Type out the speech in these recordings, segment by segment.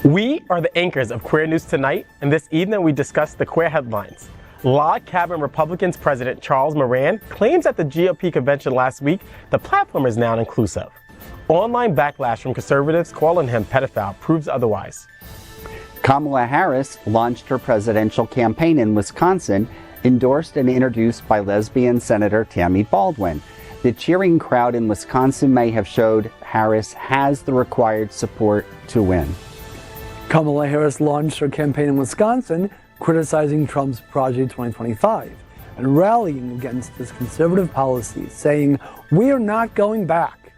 We are the anchors of Queer News Tonight, and this evening we discuss the queer headlines. Log Cabin Republicans President Charles Moran claims at the GOP convention last week the platform is now inclusive. Online backlash from conservatives calling him pedophile proves otherwise. Kamala Harris launched her presidential campaign in Wisconsin, endorsed and introduced by lesbian Senator Tammy Baldwin. The cheering crowd in Wisconsin may have showed Harris has the required support to win. Kamala Harris launched her campaign in Wisconsin, criticizing Trump's Project 2025 and rallying against his conservative policies, saying, "We are not going back."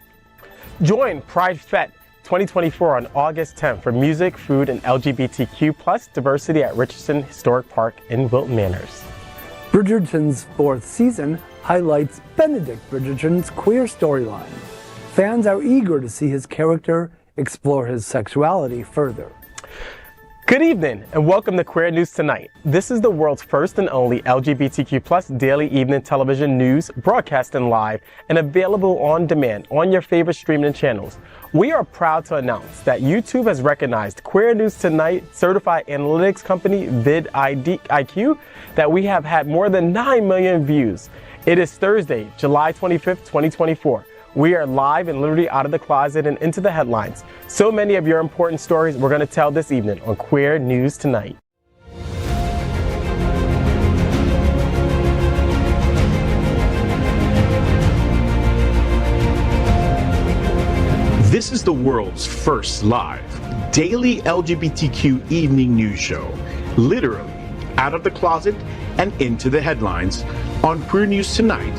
Join PrideFête 2024 on August 10th for music, food, and LGBTQ+ diversity at Bridgerton Historic Park in Wilton Manors. Bridgerton's fourth season highlights Benedict Bridgerton's queer storyline. Fans are eager to see his character explore his sexuality further. Good evening and welcome to Queer News Tonight. This is the world's first and only LGBTQ+ daily evening television news broadcasting live and available on demand on your favorite streaming channels. We are proud to announce that YouTube has recognized Queer News Tonight certified analytics company vidIQ that we have had more than 9 million views. It is Thursday, July 25th, 2024. We are live and literally out of the closet and into the headlines. So many of your important stories we're going to tell this evening on Queer News Tonight. This is the world's first live daily LGBTQ evening news show, literally out of the closet and into the headlines on Queer News Tonight.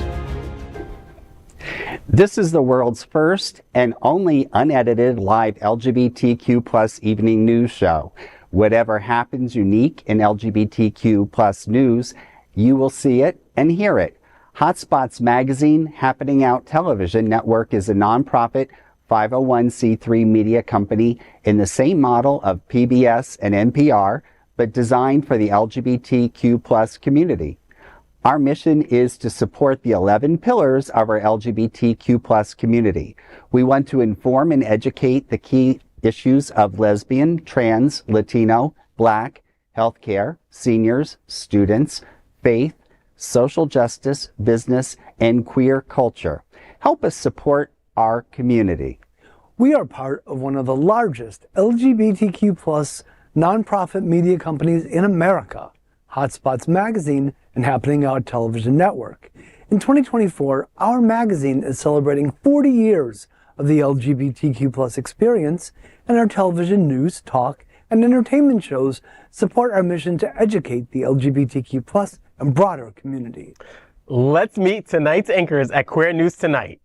This is the world's first and only unedited live LGBTQ+ evening news show. Whatever happens unique in LGBTQ+ news, you will see it and hear it. Hotspots Magazine Happening Out Television Network is a nonprofit 501c3 media company in the same model of PBS and NPR, but designed for the LGBTQ+ community. Our mission is to support the 11 pillars of our LGBTQ+ community. We want to inform and educate the key issues of lesbian, trans, Latino, Black, healthcare, seniors, students, faith, social justice, business, and queer culture. Help us support our community. We are part of one of the largest LGBTQ+ nonprofit media companies in America, Hotspots Magazine and Happening Out Television Network. In 2024, our magazine is celebrating 40 years of the LGBTQ+ experience, and our television news, talk, and entertainment shows support our mission to educate the LGBTQ+ and broader community. Let's meet tonight's anchors at Queer News Tonight.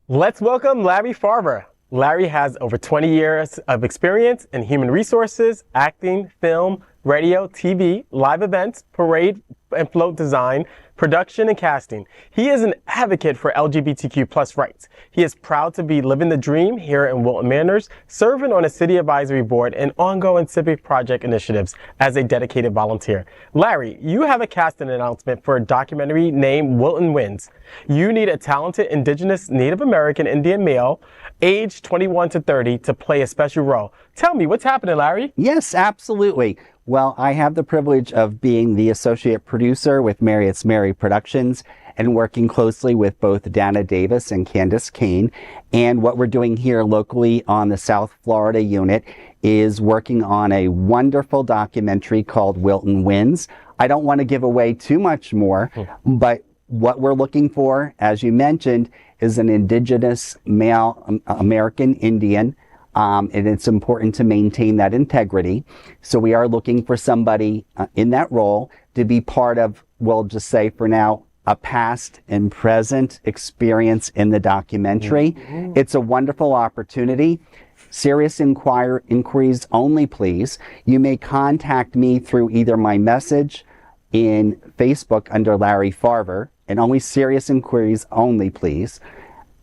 Let's welcome Larry Farver. Larry has over 20 years of experience in human resources, acting, film, radio, TV, live events, parade and float design, production, and casting. He is an advocate for LGBTQ+ rights. He is proud to be living the dream here in Wilton Manors, serving on a city advisory board and ongoing civic project initiatives as a dedicated volunteer. Larry, you have a casting announcement for a documentary named Wilton Wins. You need a talented Indigenous Native American Indian male, aged 21 to 30, to play a special role. Tell me, what's happening, Larry? Yes, absolutely. Well, I have the privilege of being the associate producer with Marriott's Mary Productions and working closely with both Dana Davis and Candace Kane. And what we're doing here locally on the South Florida unit is working on a wonderful documentary called Wilton Wins. I don't want to give away too much more, but what we're looking for, as you mentioned, is an Indigenous male American Indian. And it's important to maintain that integrity. So we are looking for somebody in that role to be part of, we'll just say for now, a past and present experience in the documentary. Mm-hmm. It's a wonderful opportunity. Serious inquiries only, please. You may contact me through either my message in Facebook under Larry Farver, and only serious inquiries only, please.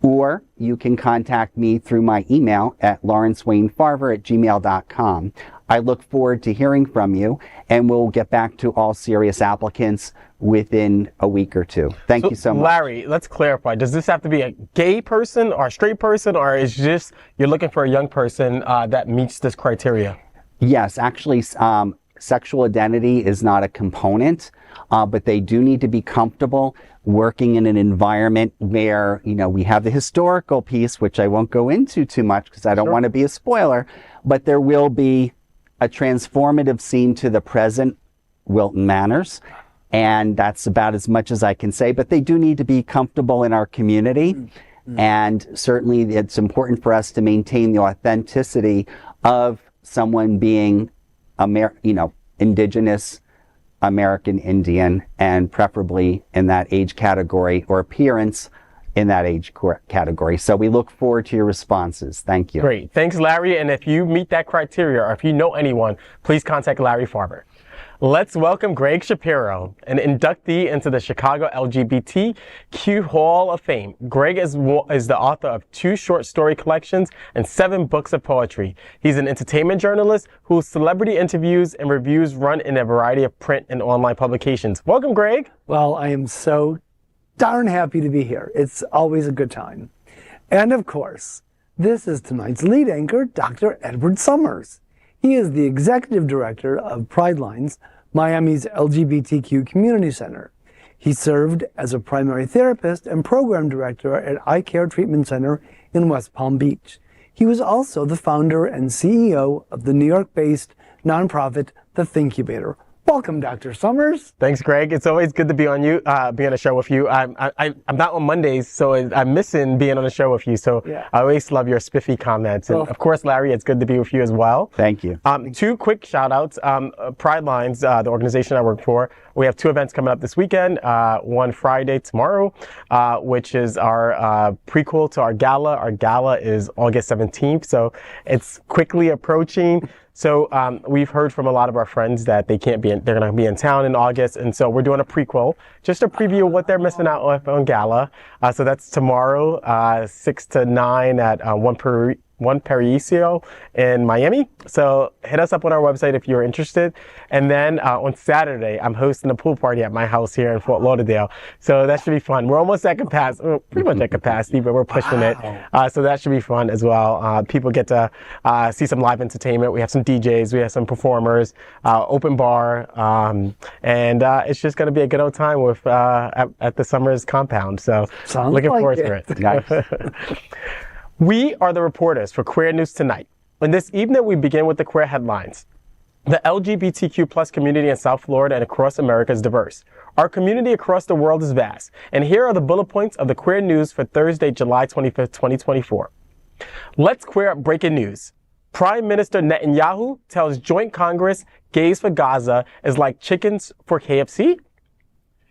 or you can contact me through my email at lawrencewaynefarver@gmail.com. I look forward to hearing from you, and we'll get back to all serious applicants within a week or two. Thank you so much. Larry, let's clarify. Does this have to be a gay person or a straight person, or is just you're looking for a young person that meets this criteria? Yes, actually, sexual identity is not a component, but they do need to be comfortable working in an environment where, we have the historical piece, which I won't go into too much because I don't want to be a spoiler, but there will be a transformative scene to the present Wilton Manors, and that's about as much as I can say, but they do need to be comfortable in our community, and certainly it's important for us to maintain the authenticity of someone being Indigenous, American Indian, and preferably in that age category or appearance in that age category. So we look forward to your responses. Thank you. Great. Thanks, Larry. And if you meet that criteria, or if you know anyone, please contact Larry Farver. Let's welcome Gregg Shapiro, an inductee into the Chicago LGBTQ Hall of Fame. Gregg is the author of 2 short story collections and 7 books of poetry. He's an entertainment journalist whose celebrity interviews and reviews run in a variety of print and online publications. Welcome, Gregg. Well, I am so darn happy to be here. It's always a good time. And of course, this is tonight's lead anchor, Dr. Edward Summers. He is the executive director of Prideline's Miami's LGBTQ Community Center. He served as a primary therapist and program director at Eye Care Treatment Center in West Palm Beach. He was also the founder and CEO of the New York-based nonprofit, The Thinkubator. Welcome, Dr. Summers. Thanks, Gregg. It's always good to be on a show with you. I'm not on Mondays, so I'm missing being on a show with you. So yeah. I always love your spiffy comments. And of course, Larry, it's good to be with you as well. Thank you. 2 quick shout outs. Pridelines, the organization I work for, we have 2 events coming up this weekend. One Friday tomorrow, which is our prequel to our gala. Our gala is August 17th, so it's quickly approaching. So we've heard from a lot of our friends that they're going to be in town in August, and so we're doing a prequel, just to preview what they're missing out on gala. So that's tomorrow, 6 to 9 at One Paraiso in Miami. So hit us up on our website if you're interested. And then on Saturday, I'm hosting a pool party at my house here in Fort Lauderdale. So that should be fun. We're almost at capacity, pretty much at capacity, but we're pushing it. So that should be fun as well. People get to see some live entertainment. We have some DJs, we have some performers, open bar, and it's just going to be a good old time with at the Summers compound. So looking forward to it. Nice. We are the reporters for Queer News Tonight. And this evening, we begin with the queer headlines. The LGBTQ plus community in South Florida and across America is diverse. Our community across the world is vast. And here are the bullet points of the queer news for Thursday, July 25th, 2024. Let's queer up breaking news. Prime Minister Netanyahu tells joint Congress gays for Gaza is like chickens for KFC.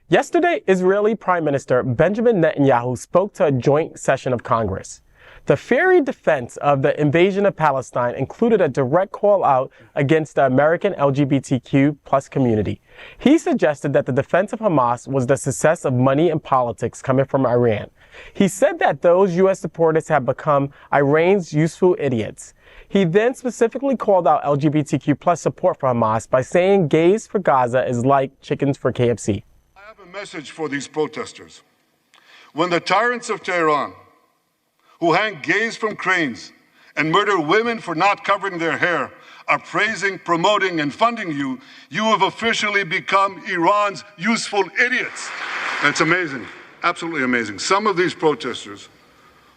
Yesterday, Israeli Prime Minister Benjamin Netanyahu spoke to a joint session of Congress. The fiery defense of the invasion of Palestine included a direct call out against the American LGBTQ plus community. He suggested that the defense of Hamas was the success of money and politics coming from Iran. He said that those U.S. supporters have become Iran's useful idiots. He then specifically called out LGBTQ plus support for Hamas by saying gays for Gaza is like chickens for KFC. I have a message for these protesters. When the tyrants of Tehran, who hang gays from cranes and murder women for not covering their hair, are praising, promoting, and funding you, you have officially become Iran's useful idiots. That's amazing, absolutely amazing. Some of these protesters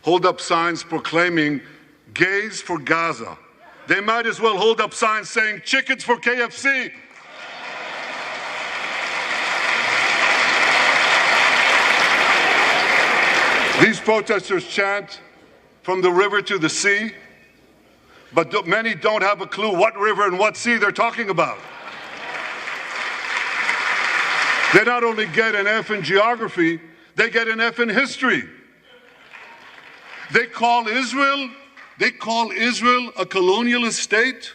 hold up signs proclaiming gays for Gaza. They might as well hold up signs saying chickens for KFC. These protesters chant from the river to the sea, but many don't have a clue what river and what sea they're talking about. They not only get an F in geography, they get an F in history. They call Israel a colonialist state.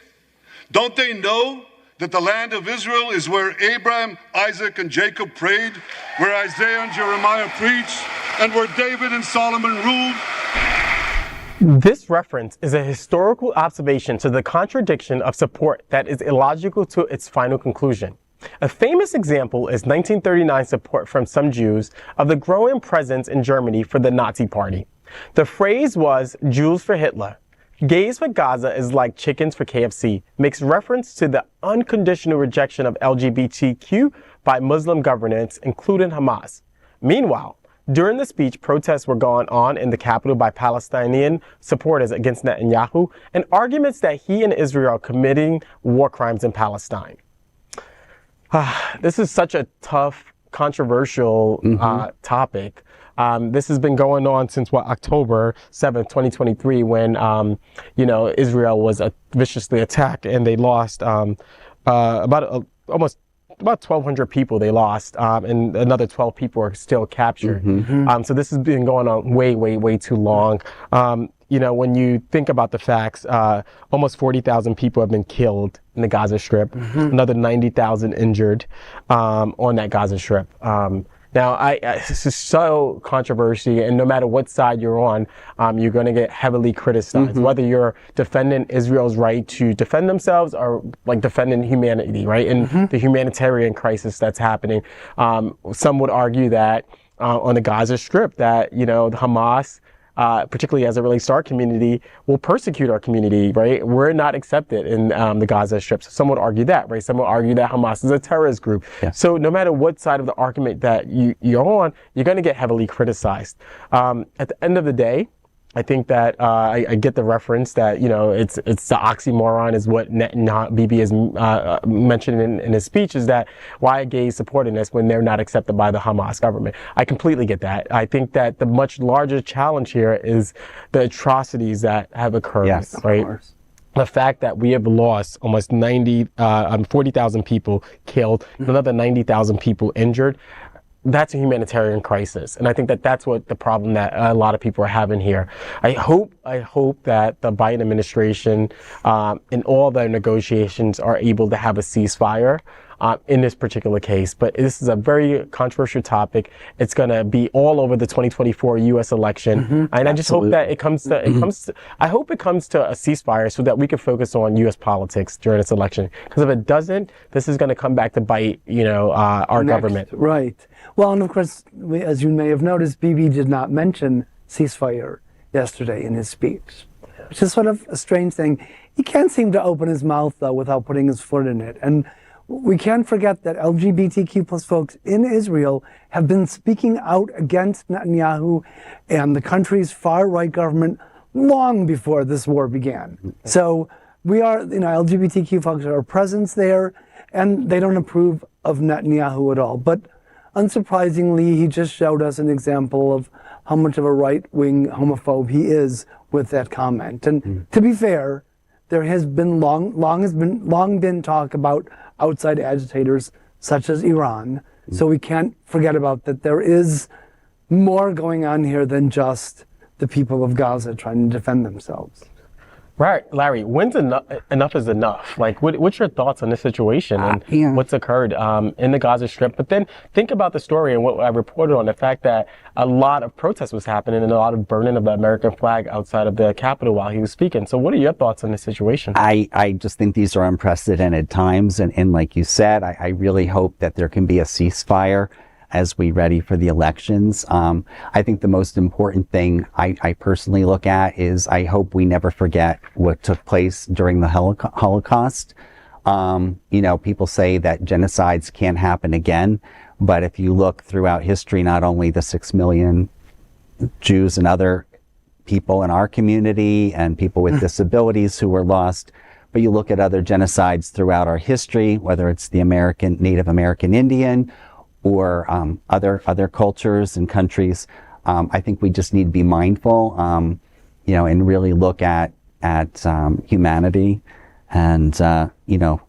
Don't they know that the land of Israel is where Abraham, Isaac, and Jacob prayed, where Isaiah and Jeremiah preached, and where David and Solomon ruled. This reference is a historical observation to the contradiction of support that is illogical to its final conclusion. A famous example is 1939 support from some Jews of the growing presence in Germany for the Nazi Party. The phrase was Jews for Hitler. Gays for Gaza is like chickens for KFC, makes reference to the unconditional rejection of LGBTQ by Muslim governments, including Hamas. Meanwhile, during the speech, protests were going on in the capital by Palestinian supporters against Netanyahu and arguments that he and Israel are committing war crimes in Palestine. This is such a tough, controversial topic. This has been going on since October 7th, 2023, when Israel was viciously attacked and they lost about 1,200 people they lost, and another 12 people are still captured. So this has been going on way too long. When you think about the facts, almost 40,000 people have been killed in the Gaza Strip, another 90,000 injured on that Gaza Strip. Now, this is so controversial, and no matter what side you're on, you're going to get heavily criticized, whether you're defending Israel's right to defend themselves or like defending humanity, right? And the humanitarian crisis that's happening. Some would argue that on the Gaza Strip that, the Hamas, particularly as it relates to our community, will persecute our community, right? We're not accepted in the Gaza Strip. So some would argue that, right? Some would argue that Hamas is a terrorist group. Yeah. So no matter what side of the argument that you're on, you're going to get heavily criticized. At the end of the day, I think that I get the reference that, it's the oxymoron is what Bibi is mentioned in his speech, is that why are gays supporting this when they're not accepted by the Hamas government? I completely get that. I think that the much larger challenge here is the atrocities that have occurred, right? Of course. The fact that we have lost almost 40,000 people killed, another 90,000 people injured. That's a humanitarian crisis. And I think that that's what the problem that a lot of people are having here. I hope that the Biden administration, in all their negotiations, are able to have a ceasefire in this particular case. But this is a very controversial topic. It's going to be all over the 2024 U.S. election. And I just hope that I hope it comes to a ceasefire so that we can focus on U.S. politics during this election. Because if it doesn't, this is going to come back to bite, our government. Right. Well, and of course, as you may have noticed, Bibi did not mention ceasefire yesterday in his speech, which is sort of a strange thing. He can't seem to open his mouth, though, without putting his foot in it. And we can't forget that LGBTQ plus folks in Israel have been speaking out against Netanyahu and the country's far-right government long before this war began. So we are, LGBTQ folks are a presence there, and they don't approve of Netanyahu at all. But unsurprisingly, he just showed us an example of how much of a right-wing homophobe he is with that comment. And to be fair, there has been long been talk about outside agitators such as Iran. So we can't forget about that. There is more going on here than just the people of Gaza trying to defend themselves. Right, Larry, when's enough is enough? Like, what's your thoughts on this situation and what's occurred in the Gaza Strip? But then think about the story and what I reported on, the fact that a lot of protests was happening and a lot of burning of the American flag outside of the Capitol while he was speaking. So what are your thoughts on this situation? I just think these are unprecedented times. And like you said, I really hope that there can be a ceasefire as we ready for the elections. I think the most important thing I personally look at is I hope we never forget what took place during the Holocaust. People say that genocides can't happen again, but if you look throughout history, not only the 6 million Jews and other people in our community and people with disabilities who were lost, but you look at other genocides throughout our history, whether it's the Native American Indian or other cultures and countries. I think we just need to be mindful, and really look at humanity. And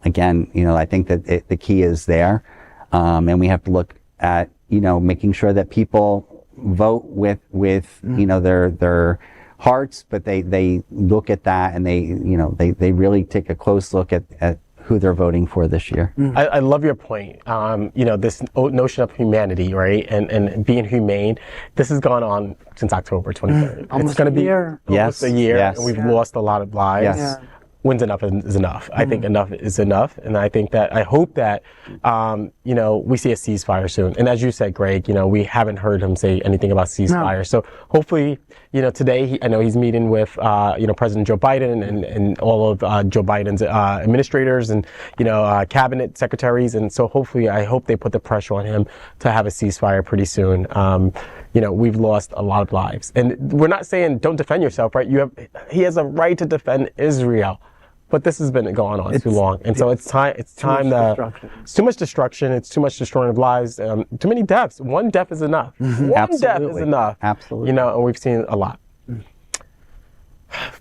again, I think that the key is there, and we have to look at making sure that people vote with their hearts, but they look at that and they really take a close look at who they're voting for this year. I love your point. This notion of humanity, right, and being humane. This has gone on since October 23rd. Almost it's going to be year. almost a year, Yes. and we've lost a lot of lives. Yes. Yeah. When's enough is enough. I think enough is enough, and I hope that we see a ceasefire soon. And as you said, Greg, we haven't heard him say anything about ceasefire. No. So hopefully, today I know he's meeting with President Joe Biden and all of Joe Biden's administrators and cabinet secretaries, and so hopefully I hope they put the pressure on him to have a ceasefire pretty soon. We've lost a lot of lives, and we're not saying don't defend yourself, right? He has a right to defend Israel. But this has been going on too long, and so it's time. It's too much destruction. It's too much destroying of lives. Too many deaths. One death is enough. One death is enough. Absolutely. And we've seen a lot.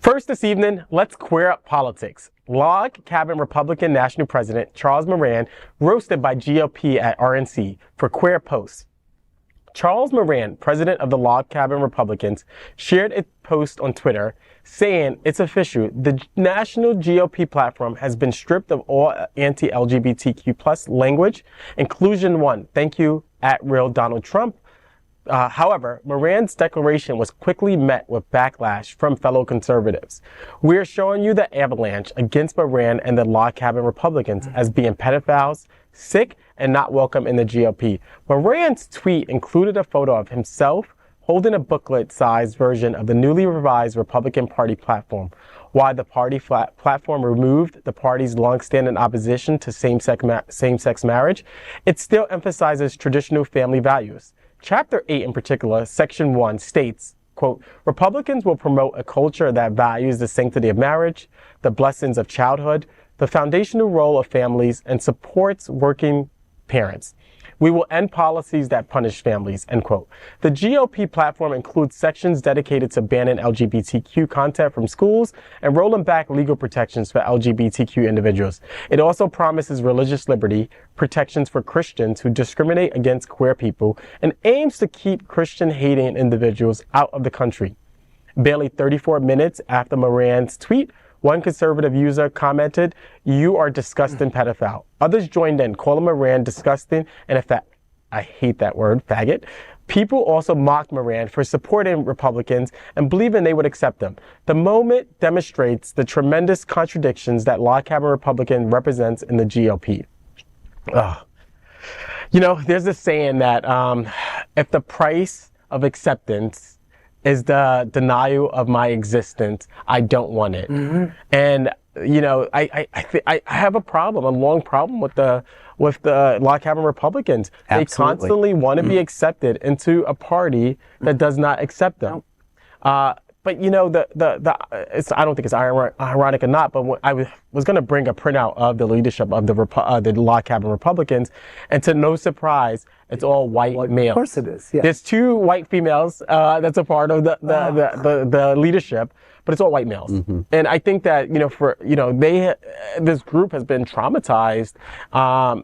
First this evening, let's queer up politics. Log Cabin Republican National President Charles Moran roasted by GOP at RNC for queer posts. Charles Moran, president of the Log Cabin Republicans, shared a post on Twitter saying it's official. The national GOP platform has been stripped of all anti-LGBTQ plus language. Inclusion won. Thank you, @real Donald Trump. However, Moran's declaration was quickly met with backlash from fellow conservatives. We're showing you the avalanche against Moran and the Log Cabin Republicans as being pedophiles, sick, and not welcome in the GOP. Moran's tweet included a photo of himself holding a booklet-sized version of the newly revised Republican Party platform. While the party platform removed the party's longstanding opposition to same-sex marriage, it still emphasizes traditional family values. Chapter 8 in particular, Section 1 states, quote, Republicans will promote a culture that values the sanctity of marriage, the blessings of childhood, the foundational role of families, and supports working parents. We will end policies that punish families, end quote. The GOP platform includes sections dedicated to banning LGBTQ content from schools and rolling back legal protections for LGBTQ individuals. It also promises religious liberty, protections for Christians who discriminate against queer people, and aims to keep Christian-hating individuals out of the country. Barely 34 minutes after Moran's tweet, one conservative user commented, "You are disgusting pedophile." Others joined in, calling Moran disgusting and I hate that word, faggot. People also mocked Moran for supporting Republicans and believing they would accept them. The moment demonstrates the tremendous contradictions that Log Cabin Republican represents in the GOP. There's this saying that if the price of acceptance is the denial of my existence, I don't want it. And I have a long problem with the Log Cabin Republicans. Absolutely. They constantly want to be accepted into a party that does not accept them. But I don't think it's ironic or not, but when I was going to bring a printout of the leadership of the Log Cabin Republicans, and to no surprise, it's all white males. Of course it is. Yeah. There's 2 white females that's a part of the leadership, but it's all white males. And I think that this group has been traumatized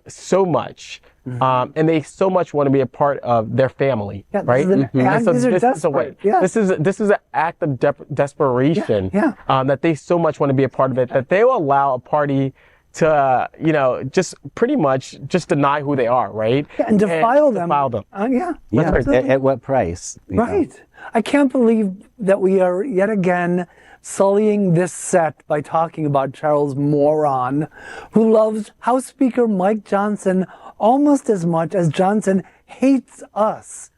so much. And they so much want to be a part of their family, right? These are desperate. This is an act of desperation that they so much want to be a part of it, that they will allow a party to, just pretty much just deny who they are, right? Yeah, and defile them. At what price? Right. I can't believe that we are yet again sullying this set by talking about Charles Moran, who loves House Speaker Mike Johnson almost as much as Johnson hates us.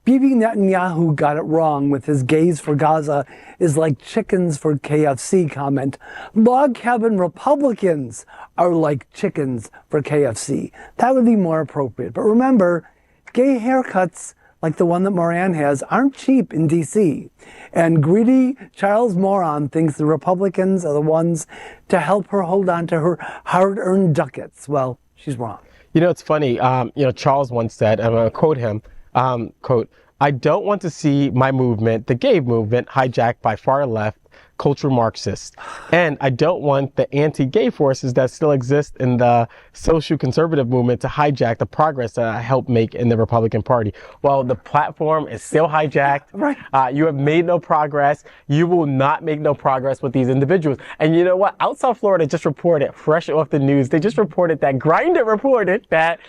Bibi Netanyahu got it wrong with his gays for Gaza is like chickens for KFC comment. Log Cabin Republicans are like chickens for KFC. That would be more appropriate. But remember, gay haircuts like the one that Moran has aren't cheap in D.C. And greedy Charles Moran thinks the Republicans are the ones to help her hold on to her hard-earned ducats. Well, she's wrong. It's funny. Charles once said, I'm going to quote him, quote, "I don't want to see my movement, the gay movement, hijacked by far left cultural Marxist. And I don't want the anti-gay forces that still exist in the social conservative movement to hijack the progress that I helped make in the Republican Party. Well, the platform is still hijacked. Right. You have made no progress. You will not make no progress with these individuals. And you know what? Out South Florida just reported, fresh off the news, they just reported that Griner reported that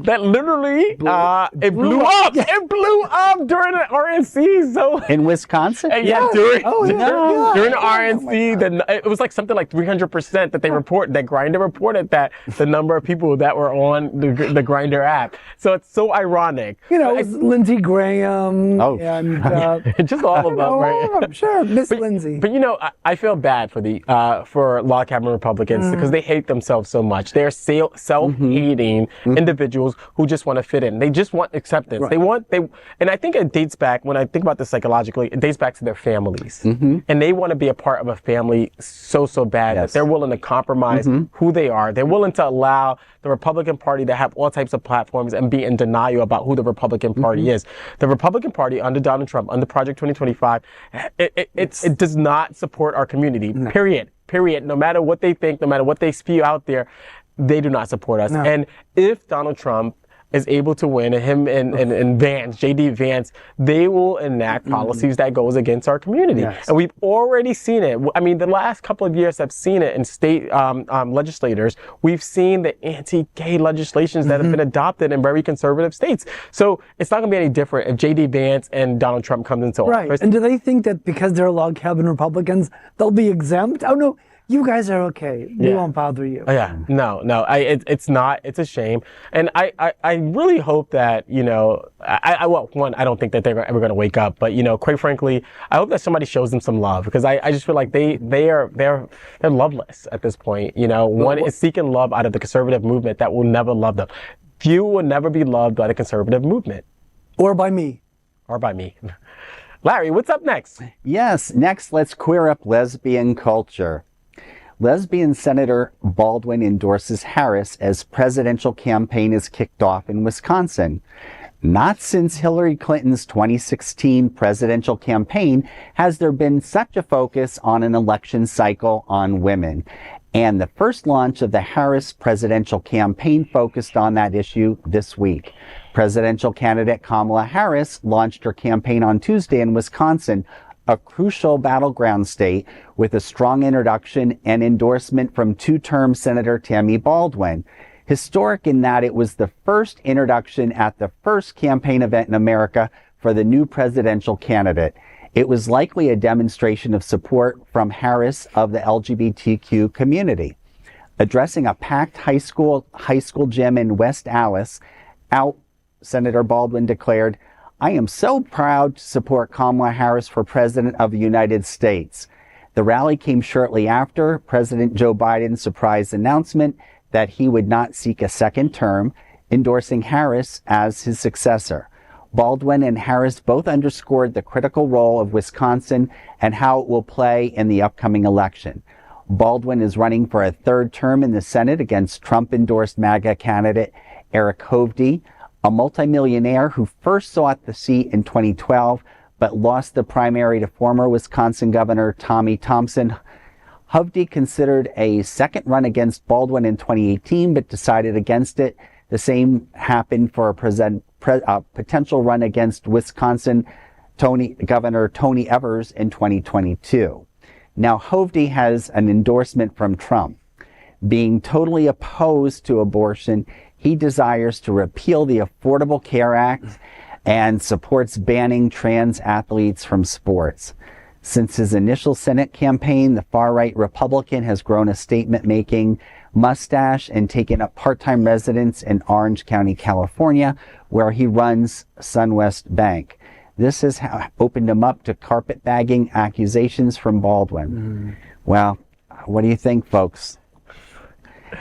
literally it blew up. Yeah. It blew up during the RNC. So In Wisconsin? during yeah. during the RNC, it was like something like 300% that they reported, that Griner reported that the number of people that were on the Griner app. So it's so ironic. You know, it was Lindsey Graham and Just all of them, right? Sure, Miss Lindsay. But you know, I feel bad for the for log cabin Republicans because they hate themselves so much. They're self-hating individuals who just want to fit in. They just want acceptance. Right. And I think it dates back, when I think about this psychologically, it dates back to their families. And they want to be a part of a family so bad that they're willing to compromise who they are. They're willing to allow the Republican Party to have all types of platforms and be in denial about who the Republican Party is. The Republican Party under Donald Trump, under Project 2025, it does not support our community, period. No matter what they think, no matter what they spew out there, they do not support us. And if Donald Trump is able to win, and him and Vance, J.D. Vance, they will enact policies that goes against our community. And we've already seen it. I mean, the last couple of years I've seen it in state legislators. We've seen the anti-gay legislations that have been adopted in very conservative states. So it's not going to be any different if J.D. Vance and Donald Trump comes into office. Right. And do they think that because they're log cabin Republicans, they'll be exempt? Oh, no. You guys are okay. We won't bother you. No. It's not. It's a shame. And I really hope that, you know, well, one, I don't think that they're ever going to wake up. But, you know, quite frankly, I hope that somebody shows them some love, because I just feel like they're loveless at this point. You know, one is seeking love out of the conservative movement that will never love them. Few will never be loved by the conservative movement. Or by me. Larry, what's up next? Yes, next let's queer up lesbian culture. Lesbian Senator Baldwin endorses Harris as presidential campaign is kicked off in Wisconsin. Not since Hillary Clinton's 2016 presidential campaign has there been such a focus on an election cycle on women. And the first launch of the Harris presidential campaign focused on that issue this week. Presidential candidate Kamala Harris launched her campaign on Tuesday in Wisconsin, a crucial battleground state, with a strong introduction and endorsement from two-term Senator Tammy Baldwin. Historic in that it was the first introduction at the first campaign event in America for the new presidential candidate. It was likely a demonstration of support from Harris of the LGBTQ community. Addressing a packed high school gym in West Allis, Senator Baldwin declared, "I am so proud to support Kamala Harris for President of the United States." The rally came shortly after President Joe Biden's surprise announcement that he would not seek a second term, endorsing Harris as his successor. Baldwin and Harris both underscored the critical role of Wisconsin and how it will play in the upcoming election. Baldwin is running for a third term in the Senate against Trump-endorsed MAGA candidate Eric Hovde, a multimillionaire who first sought the seat in 2012 but lost the primary to former Wisconsin Governor Tommy Thompson. Hovde considered a second run against Baldwin in 2018 but decided against it. The same happened for a potential run against Wisconsin Governor Tony Evers in 2022. Now, Hovde has an endorsement from Trump. Being totally opposed to abortion, he desires to repeal the Affordable Care Act and supports banning trans athletes from sports. Since his initial Senate campaign, the far-right Republican has grown a statement-making mustache and taken up part-time residence in Orange County, California, where he runs SunWest Bank. This has opened him up to carpetbagging accusations from Baldwin. Well, what do you think, folks?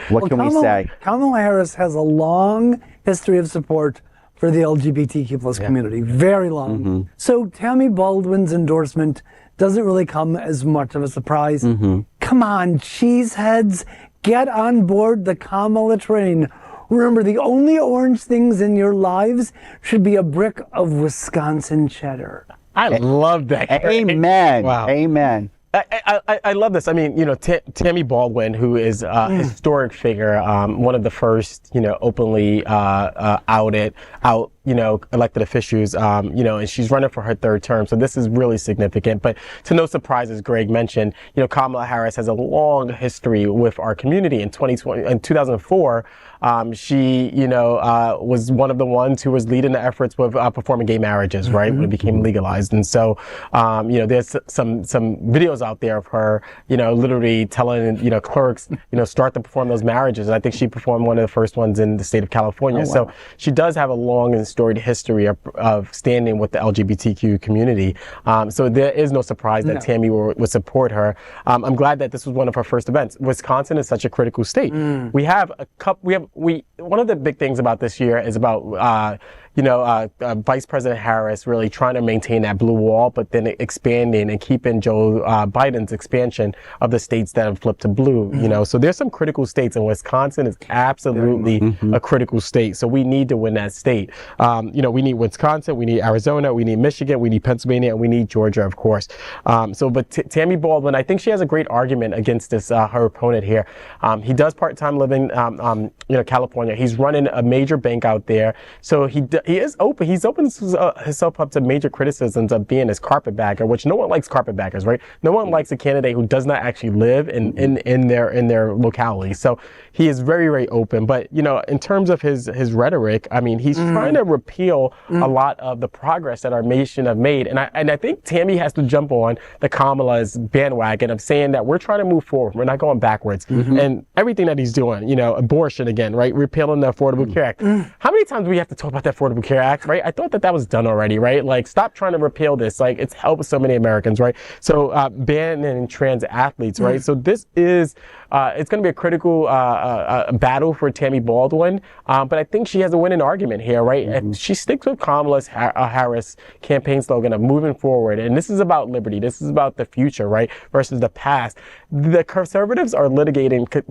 What can we say? Kamala Harris has a long history of support for the LGBTQ plus community, very long. So Tammy Baldwin's endorsement doesn't really come as much of a surprise. Come on, cheeseheads, get on board the Kamala train. Remember, the only orange things in your lives should be a brick of Wisconsin cheddar. I love that. Amen. Wow. Amen. I love this. I mean, Tammy Baldwin, who is a historic figure, one of the first, openly elected officials, and she's running for her third term. So this is really significant. But to no surprise, as Greg mentioned, Kamala Harris has a long history with our community. In 2004, she, was one of the ones who was leading the efforts with performing gay marriages, right, when it became legalized. And so, there's some videos out there of her, literally telling, clerks, start to perform those marriages. And I think she performed one of the first ones in the state of California. Oh, wow. So she does have a long and storied history of standing with the LGBTQ community. So there is no surprise that Tammy would support her. I'm glad that this was one of her first events. Wisconsin is such a critical state. We have one of the big things about this year is about Vice President Harris really trying to maintain that blue wall, but then expanding and keeping Joe Biden's expansion of the states that have flipped to blue. So there's some critical states, and Wisconsin is absolutely a critical state. So we need to win that state. We need Wisconsin, we need Arizona, we need Michigan, we need Pennsylvania, and we need Georgia, of course. But Tammy Baldwin, I think she has a great argument against this her opponent here. He does part-time living, California. He's running a major bank out there, so he is open. He's opened himself up to major criticisms of being this carpetbagger, which no one likes carpetbaggers, right? No one likes a candidate who does not actually live in their locality. So he is very, very open. But in terms of his rhetoric, I mean, he's trying to repeal a lot of the progress that our nation have made, and I think Tammy has to jump on the Kamala's bandwagon of saying that we're trying to move forward. We're not going backwards. And everything that he's doing, abortion again, right? Repealing the Affordable Care Act. How many times do we have to talk about the Affordable Care Act, right? I thought that was done already, right? Like, stop trying to repeal this. Like, it's helped so many Americans, right? So banning trans athletes, right? So this is, it's going to be a critical battle for Tammy Baldwin, but I think she has a winning argument here, right? And she sticks with Kamala's Harris campaign slogan of moving forward, and this is about liberty. This is about the future, right? Versus the past. The conservatives are litigating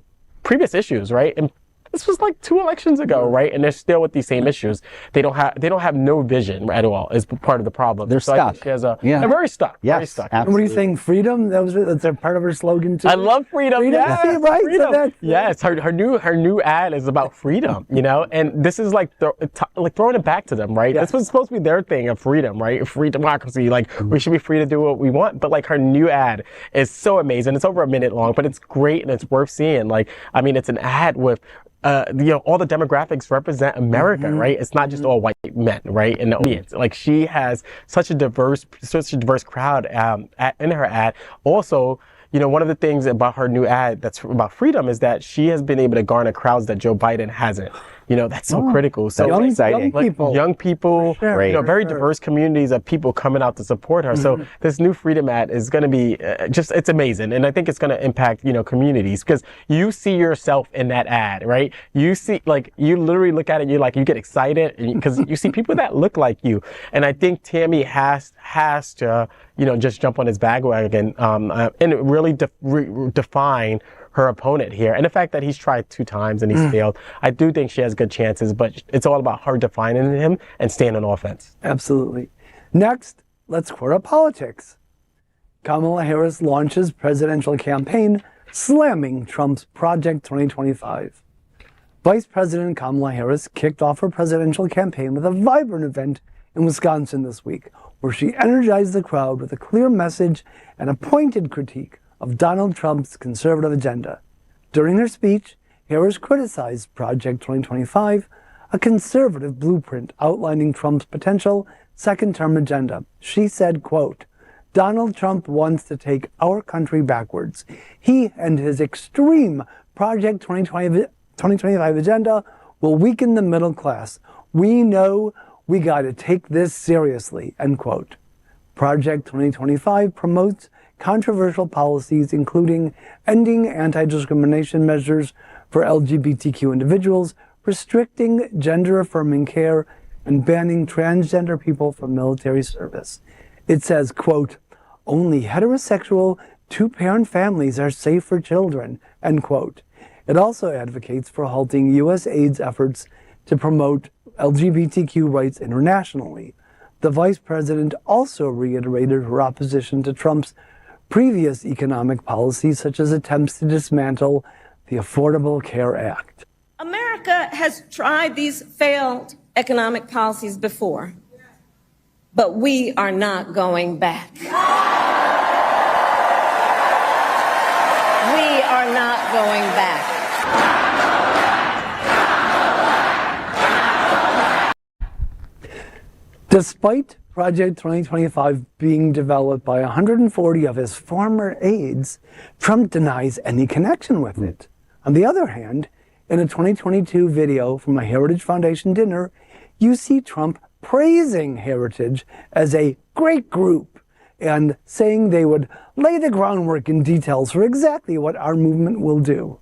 previous issues, right? And this was like 2 elections ago, right? And they're still with these same issues. They don't have no vision at all. Is part of the problem. They're stuck. I think she has they're very stuck. Yes, very stuck. Absolutely. And what are you saying? Freedom? That's a part of her slogan too. I love freedom. Yes, right? freedom. So yes, her new ad is about freedom. And this is like throwing it back to them, right? Yes. This was supposed to be their thing of freedom, right? Free democracy. Like we should be free to do what we want. But like her new ad is so amazing. It's over a minute long, but it's great and it's worth seeing. Like, I mean, it's an ad with all the demographics represent America, right? It's not just all white men, right? And the audience, like she has such a diverse crowd in her ad. Also, one of the things about her new ad that's about freedom is that she has been able to garner crowds that Joe Biden hasn't. That's so critical. So young people, Sure. very diverse communities of people coming out to support her. So this new freedom ad is going to be it's amazing. And I think it's going to impact, communities because you see yourself in that ad, right? You see, you literally look at it, you get excited because you see people that look like you. And I think Tammy has to, just jump on his bandwagon and really define her opponent here. And the fact that he's tried 2 times and he's failed, I do think she has good chances, but it's all about her defining him and staying on offense. Absolutely. Next, let's queer up politics. Kamala Harris launches presidential campaign slamming Trump's Project 2025. Vice President Kamala Harris kicked off her presidential campaign with a vibrant event in Wisconsin this week, where she energized the crowd with a clear message and a pointed critique of Donald Trump's conservative agenda. During her speech, Harris criticized Project 2025, a conservative blueprint outlining Trump's potential second-term agenda. She said, quote, "Donald Trump wants to take our country backwards. He and his extreme Project 2025 agenda will weaken the middle class. We know we got to take this seriously," end quote. Project 2025 promotes controversial policies, including ending anti-discrimination measures for LGBTQ individuals, restricting gender-affirming care, and banning transgender people from military service. It says, quote, "Only heterosexual 2-parent families are safe for children," end quote. It also advocates for halting U.S. aid's efforts to promote LGBTQ rights internationally. The vice president also reiterated her opposition to Trump's previous economic policies, such as attempts to dismantle the Affordable Care Act. America has tried these failed economic policies before, but we are not going back. We are not going back. Despite Project 2025 being developed by 140 of his former aides, Trump denies any connection with it. On the other hand, in a 2022 video from a Heritage Foundation dinner, you see Trump praising Heritage as a great group and saying they would lay the groundwork in details for exactly what our movement will do.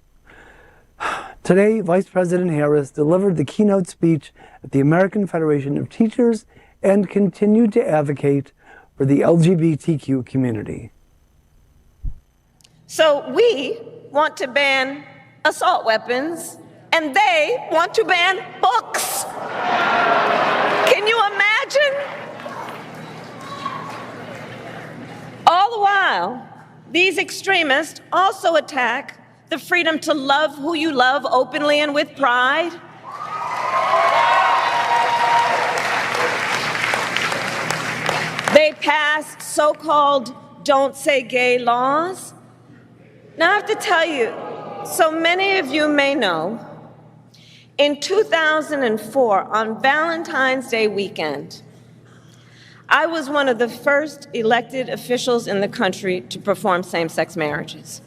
Today, Vice President Harris delivered the keynote speech at the American Federation of Teachers and continued to advocate for the LGBTQ community. So we want to ban assault weapons, and they want to ban books. Can you imagine? All the while, these extremists also attack the freedom to love who you love openly and with pride. They passed so-called don't say gay laws. Now I have to tell you, so many of you may know, in 2004, on Valentine's Day weekend, I was one of the first elected officials in the country to perform same-sex marriages.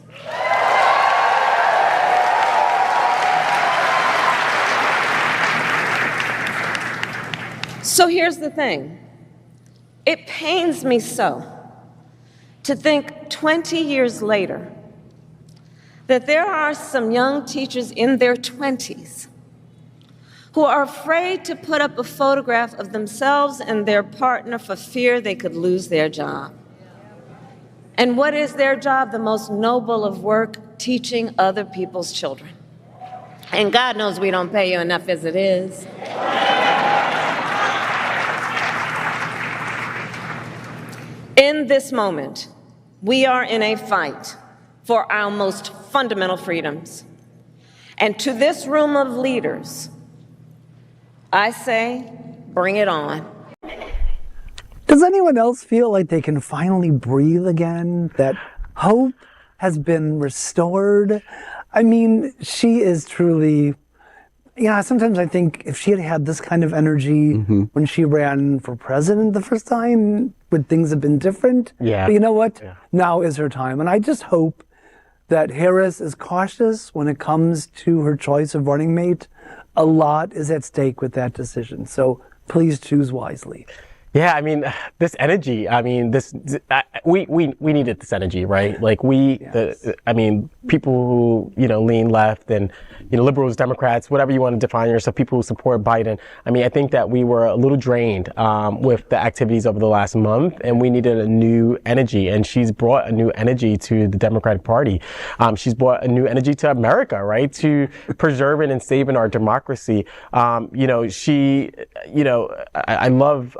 So here's the thing. It pains me so to think 20 years later that there are some young teachers in their 20s who are afraid to put up a photograph of themselves and their partner for fear they could lose their job. And what is their job? The most noble of work, teaching other people's children. And God knows we don't pay you enough as it is. In this moment, we are in a fight for our most fundamental freedoms. And to this room of leaders, I say, bring it on. Does anyone else feel like they can finally breathe again? That hope has been restored? I mean, she is truly, sometimes I think if she had had this kind of energy when she ran for president the first time, would things have been different? Yeah. But you know what? Yeah. Now is her time. And I just hope that Harris is cautious when it comes to her choice of running mate. A lot is at stake with that decision. So please choose wisely. Yeah, I mean, this energy, we needed this energy, right? Like people who, lean left and, liberals, Democrats, whatever you want to define yourself, people who support Biden. I mean, I think that we were a little drained with the activities over the last month, and we needed a new energy. And she's brought a new energy to the Democratic Party. She's brought a new energy to America, right? To preserving and saving our democracy. I love,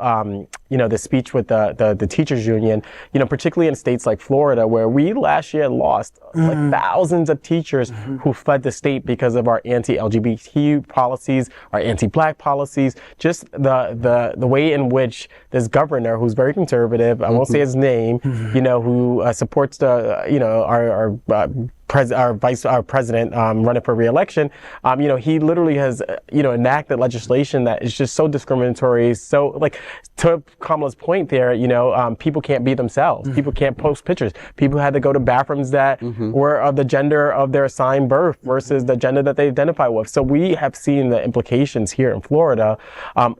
the speech with the teachers union, particularly in states like Florida, where we last year lost like thousands of teachers who fled the state because of our anti-LGBTQ policies, our anti-Black policies, just the way in which this governor, who's very conservative, I won't say his name, who supports our president running for re-election, he literally has, enacted legislation that is just so discriminatory. So, like, to Kamala's point there, people can't be themselves. People can't post pictures. People had to go to bathrooms that were of the gender of their assigned birth versus the gender that they identify with. So we have seen the implications here in Florida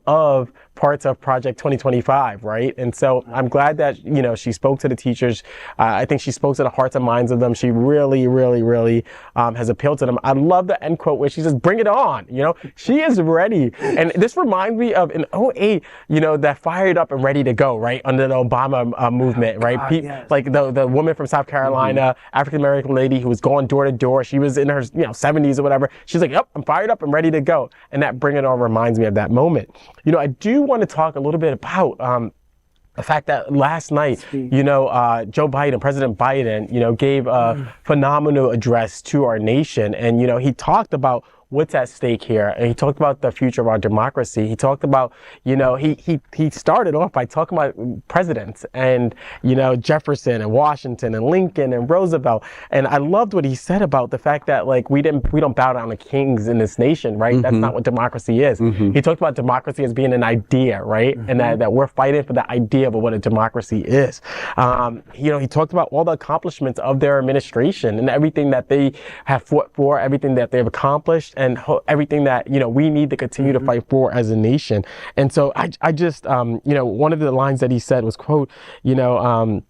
of parts of Project 2025, right? And so I'm glad that, she spoke to the teachers. I think she spoke to the hearts and minds of them. She really, really, really has appealed to them. I love the end quote where she says, bring it on, she is ready. And this reminds me of in 2008, that fired up and ready to go, right? Under the Obama movement, right? Yes. Like the woman from South Carolina, African-American lady who was going door to door. She was in her 70s or whatever. She's like, yep, I'm fired up and ready to go. And that bring it on reminds me of that moment. I do want to talk a little bit about The fact that last night, Joe Biden, President Biden, gave a phenomenal address to our nation. And, he talked about what's at stake here. And he talked about the future of our democracy. He talked about, he started off by talking about presidents and, Jefferson and Washington and Lincoln and Roosevelt. And I loved what he said about the fact that, like, we don't bow down to kings in this nation, right? That's not what democracy is. He talked about democracy as being an idea, right? And that we're fighting for the idea of what a democracy is. He talked about all the accomplishments of their administration and everything that they have fought for, everything that they've accomplished, and everything that, we need to continue to fight for as a nation. And so I just, one of the lines that he said was, quote, the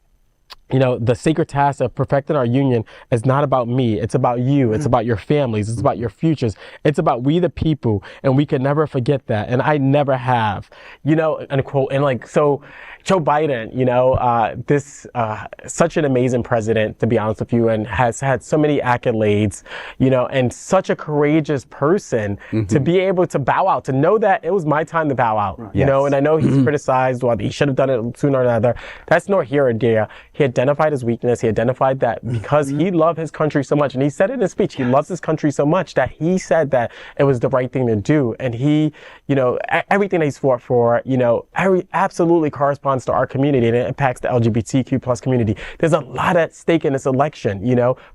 sacred task of perfecting our union is not about me. It's about you. It's about your families. It's about your futures. It's about we the people. And we can never forget that. And I never have, unquote. And like, so Joe Biden, such an amazing president, to be honest with you, and has had so many accolades, and such a courageous person to be able to bow out, to know that it was my time to bow out, and I know he's criticized, well, he should have done it sooner or later. That's nor here or there. He identified his weakness. He identified that because he loved his country so much, and he said in his speech, he loves his country so much that he said that it was the right thing to do. And he, everything that he's fought for, absolutely corresponds to our community, and it impacts the LGBTQ plus community. There's a lot at stake in this election.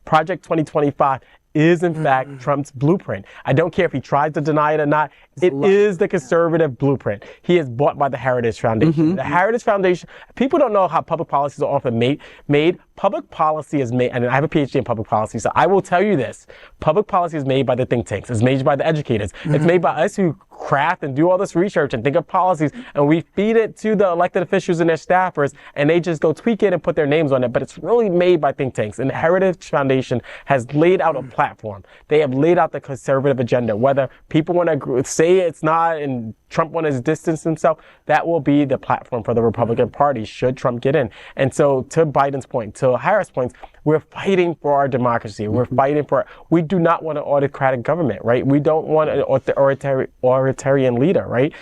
Project 2025 is in fact Trump's blueprint. I don't care if he tries to deny it or not. It is the conservative blueprint. He is bought by the Heritage Foundation. The Heritage Foundation, people don't know how public policies are often made. Public policy is made, and I have a PhD in public policy, so I will tell you this. Public policy is made by the think tanks. It's made by the educators. It's made by us who craft and do all this research and think of policies, and we feed it to the elected officials and their staffers, and they just go tweak it and put their names on it. But it's really made by think tanks. And the Heritage Foundation has laid out a platform. They have laid out the conservative agenda. Whether people want to say it's not and Trump want to distance himself, that will be the platform for the Republican Party should Trump get in. And so, to Biden's point, to Harris' points, we're fighting for our democracy. We're fighting for, we do not want an autocratic government, right? We don't want an authoritarian leader, right?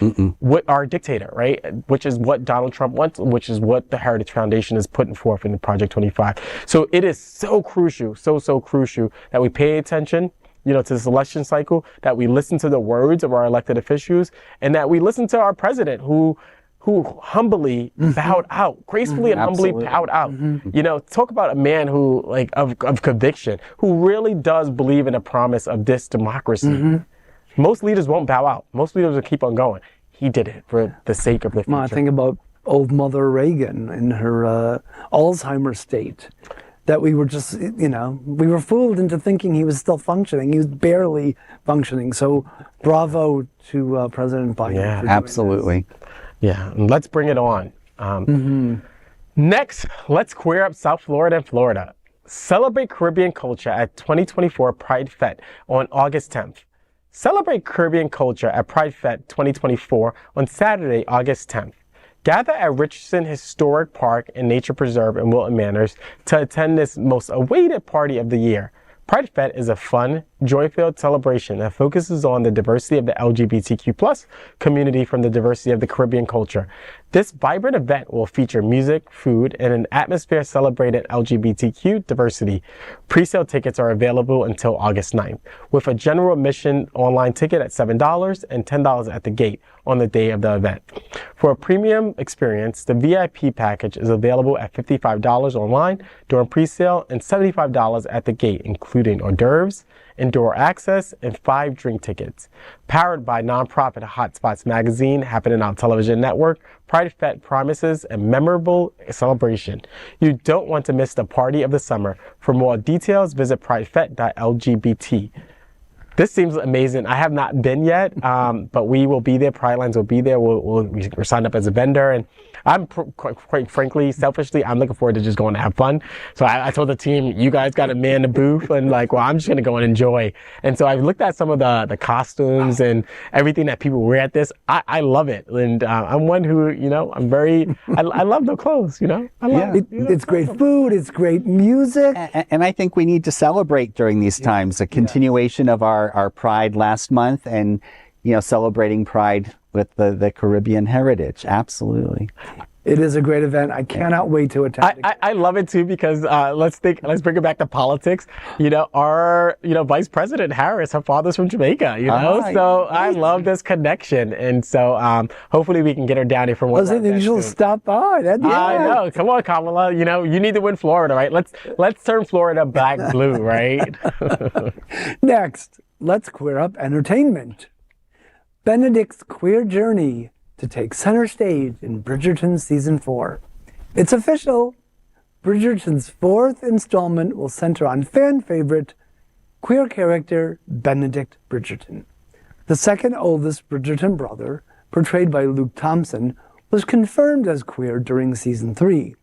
Our dictator, right? Which is what Donald Trump wants, which is what the Heritage Foundation is putting forth in Project 25. So it is so crucial, so crucial that we pay attention, to this election cycle, that we listen to the words of our elected officials, and that we listen to our president who humbly bowed out, gracefully and humbly bowed out. Talk about a man who, like, of conviction, who really does believe in the promise of this democracy. Most leaders won't bow out. Most leaders will keep on going. He did it for the sake of the future. I think about old Mother Reagan in her Alzheimer's state. That we were just, we were fooled into thinking he was still functioning. He was barely functioning. So bravo to President Biden. Yeah, absolutely. Yeah, and let's bring it on. Next, let's queer up South Florida and Florida. Celebrate Caribbean culture at 2024 PrideFête on August 10th. Celebrate Caribbean culture at PrideFête 2024 on Saturday, August 10th. Gather at Richardson Historic Park and Nature Preserve in Wilton Manors to attend this most awaited party of the year. PrideFête is a fun, joy-filled celebration that focuses on the diversity of the LGBTQ plus community from the diversity of the Caribbean culture. This vibrant event will feature music, food, and an atmosphere celebrating LGBTQ diversity. Pre-sale tickets are available until August 9th, with a general admission online ticket at $7 and $10 at the gate on the day of the event. For a premium experience, the VIP package is available at $55 online during pre-sale and $75 at the gate, including hors d'oeuvres, indoor access, and 5 drink tickets. Powered by nonprofit Hotspots magazine, happening on television network, PrideFête promises a memorable celebration. You don't want to miss the party of the summer. For more details, visit pridefete.lgbt. This seems amazing. I have not been yet, but we will be there. Pride Lines will be there. We're signed up as a vendor, and I'm quite frankly, selfishly, I'm looking forward to just going to have fun. So I told the team, you guys got to man the booth, and I'm just going to go and enjoy. And so I've looked at some of the costumes and everything that people wear at this. I love it, and I'm one who, I'm very. I love the clothes. I love it. It's great food. It's great music, and I think we need to celebrate during these times. A continuation of our Pride last month, and celebrating Pride with the Caribbean heritage. Absolutely. It is a great event. I cannot wait to attend. I love it too because let's bring it back to politics. Our Vice President Harris, her father's from Jamaica. So I love this connection, and so hopefully we can get her down here for one. I think she'll stop by. I know. Come on, Kamala. You need to win Florida, right? Let's turn Florida black blue, right? Next, let's queer up entertainment. Benedict's queer journey to take center stage in Bridgerton Season 4. It's official. Bridgerton's 4th installment will center on fan favorite queer character Benedict Bridgerton. The second oldest Bridgerton brother, portrayed by Luke Thompson, was confirmed as queer during Season 3,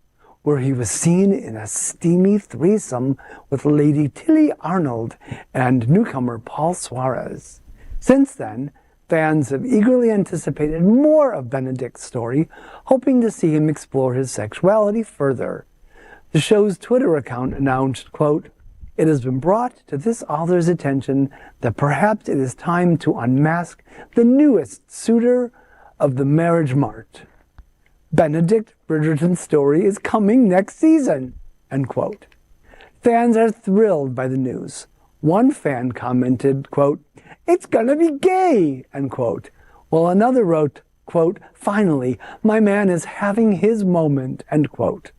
where he was seen in a steamy threesome with Lady Tilly Arnold and newcomer Paul Suarez. Since then, fans have eagerly anticipated more of Benedict's story, hoping to see him explore his sexuality further. The show's Twitter account announced, quote, "It has been brought to this author's attention that perhaps it is time to unmask the newest suitor of the marriage mart. Benedict Bridgerton's story is coming next season," end quote. Fans are thrilled by the news. One fan commented, quote, "It's gonna be gay," end quote. While another wrote, quote, "Finally, my man is having his moment," end quote.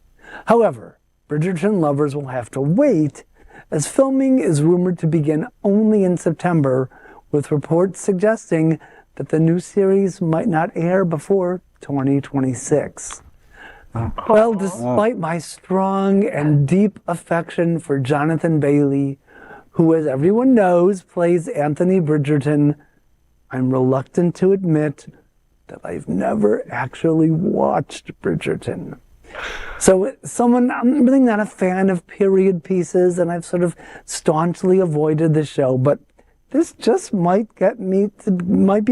However, Bridgerton lovers will have to wait, as filming is rumored to begin only in September, with reports suggesting that the new series might not air before 2026. Well, despite my strong and deep affection for Jonathan Bailey, who, as everyone knows, plays Anthony Bridgerton, I'm reluctant to admit that I've never actually watched Bridgerton. So I'm really not a fan of period pieces, and I've sort of staunchly avoided the show, but this just might be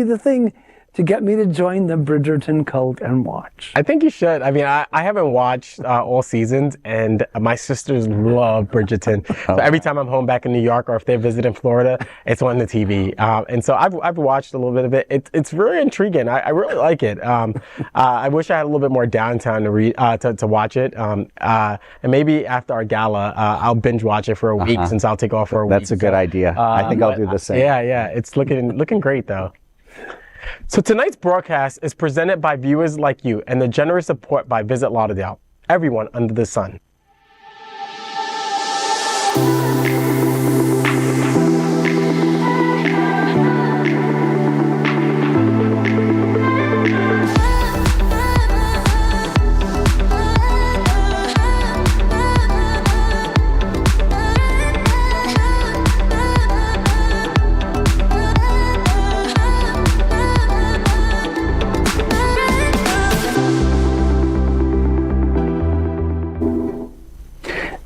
the thing to get me to join the Bridgerton cult and watch. I think you should. I mean, I haven't watched all seasons, and my sisters love Bridgerton. So every time I'm home back in New York, or if they visit in Florida, it's on the TV. And so I've watched a little bit of it. It's very intriguing. I really like it. I wish I had a little bit more downtime to watch it. And maybe after our gala, I'll binge watch it for a week since I'll take off for a week. That's a good idea. I think I'll do the same. Yeah. It's looking great though. So tonight's broadcast is presented by viewers like you and the generous support by Visit Lauderdale, everyone under the sun.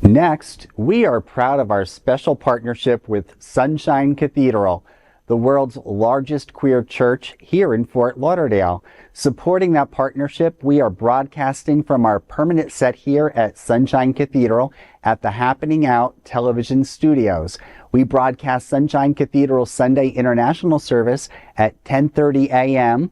Next, we are proud of our special partnership with Sunshine Cathedral, the world's largest queer church here in Fort Lauderdale. Supporting that partnership, we are broadcasting from our permanent set here at Sunshine Cathedral at the Happening Out television studios. We broadcast Sunshine Cathedral's Sunday International Service at 10:30 a.m.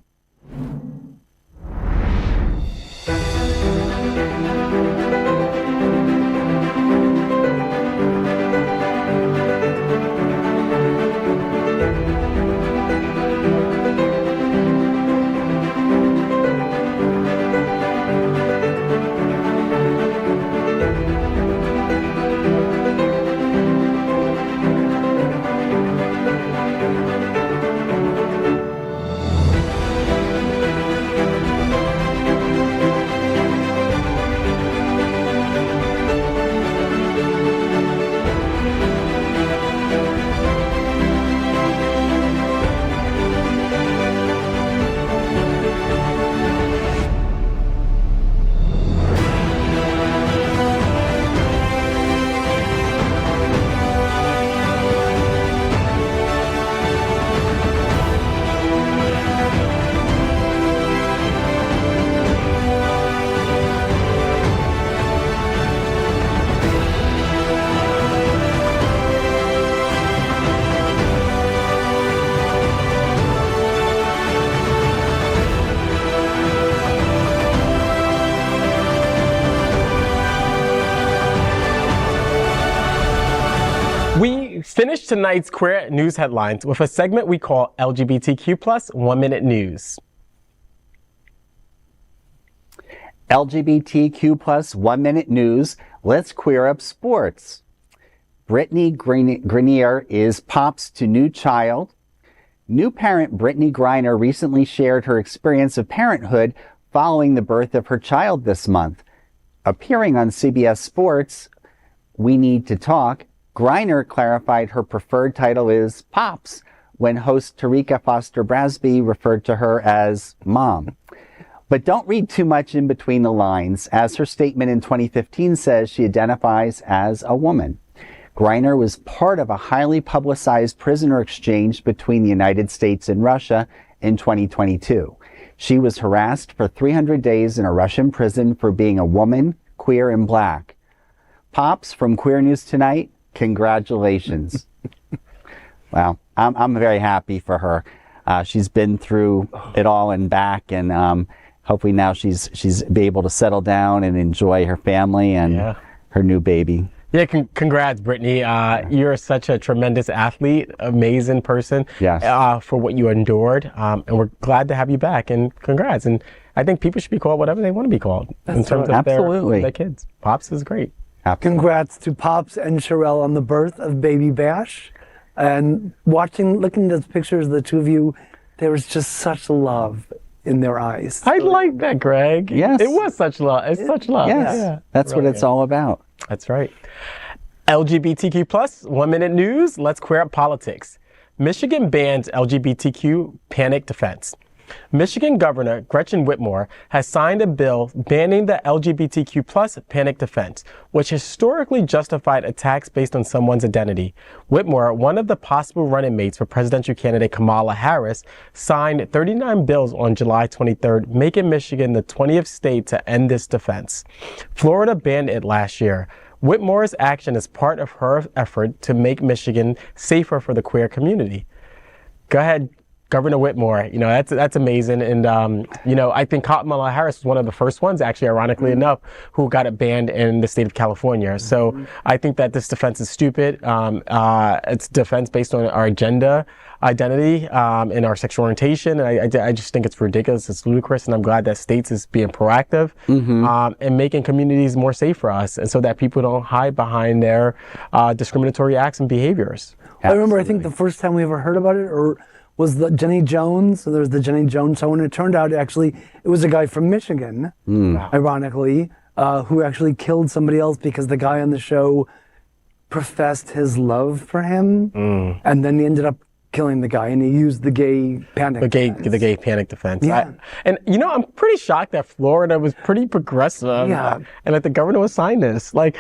Finish tonight's queer news headlines with a segment we call LGBTQ+ 1 Minute News. LGBTQ+ 1 Minute News. Let's queer up sports. Britney Griner is pops to new child. New parent Britney Griner recently shared her experience of parenthood following the birth of her child this month. Appearing on CBS Sports, We Need to Talk, Griner clarified her preferred title is Pops when host Tarika Foster Brasby referred to her as Mom. But don't read too much in between the lines, as her statement in 2015 says she identifies as a woman. Griner was part of a highly publicized prisoner exchange between the United States and Russia in 2022. She was harassed for 300 days in a Russian prison for being a woman, queer, and black. Pops from Queer News Tonight, congratulations. Wow, I'm very happy for her. She's been through it all and back, and hopefully now she's be able to settle down and enjoy her family and her new baby. Yeah, congrats, Britney. You're such a tremendous athlete, amazing person. Yes. For what you endured, and we're glad to have you back. And congrats. And I think people should be called whatever they want to be called in terms of their kids. Pops is great. Absolutely. Congrats to Pops and Sherelle on the birth of baby Bash. And looking at those pictures of the two of you, there was just such love in their eyes. I like that, Greg. Yes. It was such love. It's such love. Yes. Yeah. That's really what it's all about. That's right. LGBTQ+ 1 Minute News. Let's queer up politics. Michigan bans LGBTQ panic defense. Michigan Governor Gretchen Whitmer has signed a bill banning the LGBTQ+ panic defense, which historically justified attacks based on someone's identity. Whitmer, one of the possible running mates for presidential candidate Kamala Harris, signed 39 bills on July 23rd, making Michigan the 20th state to end this defense. Florida banned it last year. Whitmer's action is part of her effort to make Michigan safer for the queer community. Go ahead, Governor Whitmer. You know, that's amazing. And, you know, I think Kamala Harris was one of the first ones, actually, ironically enough, who got it banned in the state of California. So I think that this defense is stupid. It's defense based on our identity, and our sexual orientation. And I just think it's ridiculous. It's ludicrous. And I'm glad that states is being proactive and making communities more safe for us, and so that people don't hide behind their discriminatory acts and behaviors. I remember, I think the first time we ever heard about it, was the Jenny Jones. So there was the Jenny Jones show, and it turned out actually it was a guy from Michigan, ironically, who actually killed somebody else because the guy on the show professed his love for him, and then he ended up killing the guy, and he used the gay panic defense. The gay panic defense. Yeah. And you know, I'm pretty shocked that Florida was pretty progressive, and that the governor would sign this. Like,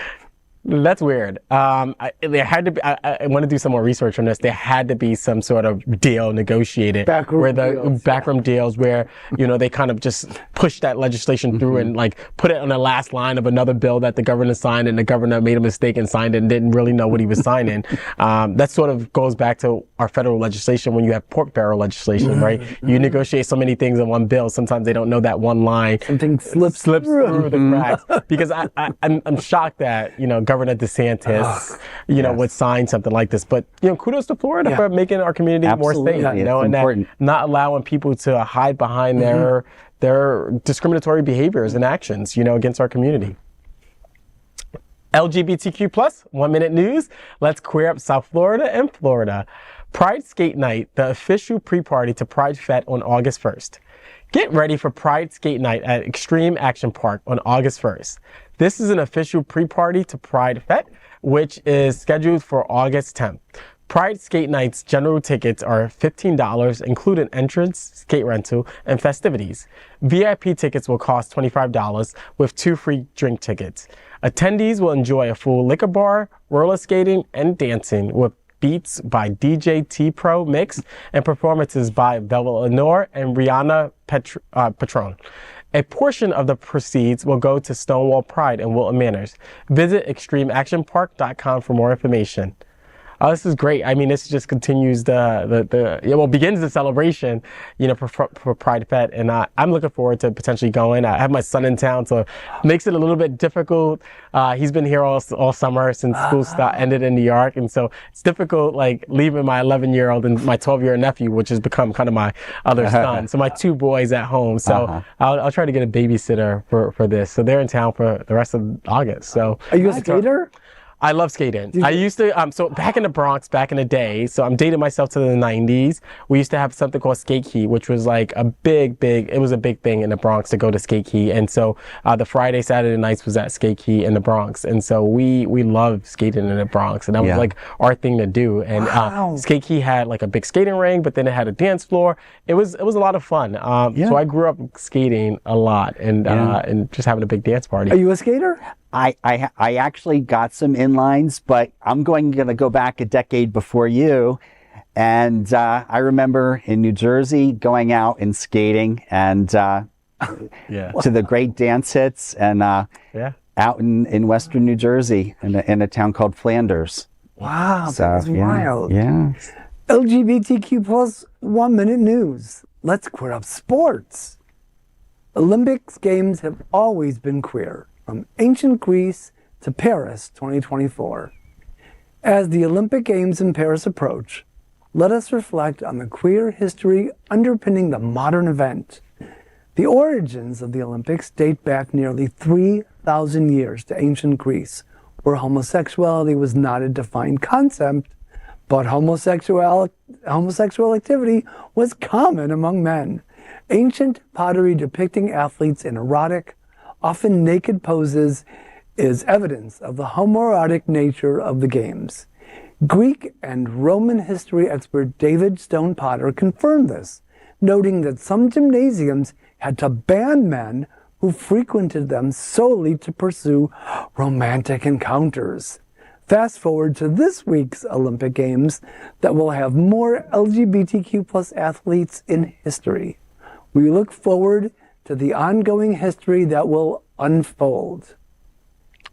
that's weird. There had to be. I want to do some more research on this. There had to be some sort of deal negotiated, backroom deals, where you know they kind of just pushed that legislation through and like put it on the last line of another bill that the governor signed, and the governor made a mistake and signed it and didn't really know what he was signing. That sort of goes back to our federal legislation when you have pork barrel legislation, right? You negotiate so many things in one bill. Sometimes they don't know that one line. Something slips through the cracks. Because I'm shocked that Governor DeSantis, would sign something like this. But kudos to Florida for making our community more safe. And that not allowing people to hide behind their discriminatory behaviors and actions, against our community. LGBTQ+ 1 Minute News. Let's queer up South Florida and Florida. Pride Skate Night, the official pre-party to PrideFête on August 1st. Get ready for Pride Skate Night at Extreme Action Park on August 1st. This is an official pre-party to PrideFête, which is scheduled for August 10th. Pride Skate Night's general tickets are $15, including entrance, skate rental, and festivities. VIP tickets will cost $25 with 2 free drink tickets. Attendees will enjoy a full liquor bar, roller skating, and dancing with beats by DJ T-Pro Mix and performances by Velvet Lenore and Rihanna Patron. A portion of the proceeds will go to Stonewall Pride and Wilton Manors. Visit extremeactionpark.com for more information. Oh, this is great. I mean, this just continues begins the celebration, for PrideFête, and I'm looking forward to potentially going. I have my son in town, so it makes it a little bit difficult. He's been here all summer since school ended in New York, and so it's difficult, like leaving my 11-year-old and my 12-year-old nephew, which has become kind of my other son. So my two boys at home. So I'll try to get a babysitter for this. So they're in town for the rest of August. So are you a skater? I love skating. I used to, so back in the Bronx, back in the day, so I'm dating myself to the 90s, we used to have something called Skate Key, which was like a big thing in the Bronx to go to Skate Key. And so the Friday, Saturday nights was at Skate Key in the Bronx. And so we loved skating in the Bronx, and that was like our thing to do. And Skate Key had like a big skating ring, but then it had a dance floor. It was a lot of fun. So I grew up skating a lot and just having a big dance party. Are you a skater? I actually got some inlines, but I'm going to go back a decade before you. And I remember in New Jersey going out and skating and to the great dance hits and out in Western New Jersey in a town called Flanders. Wow, So, that's wild. Yeah. LGBTQ plus 1 minute news. Let's queer up sports. Olympics games have always been queer, from ancient Greece to Paris 2024. As the Olympic Games in Paris approach, let us reflect on the queer history underpinning the modern event. The origins of the Olympics date back nearly 3,000 years to ancient Greece, where homosexuality was not a defined concept, but homosexual activity was common among men. Ancient pottery depicting athletes in erotic, often naked poses is evidence of the homoerotic nature of the games. Greek and Roman history expert David Stone Potter confirmed this, noting that some gymnasiums had to ban men who frequented them solely to pursue romantic encounters. Fast forward to this week's Olympic Games that will have more LGBTQ plus athletes in history. We look forward to the ongoing history that will unfold.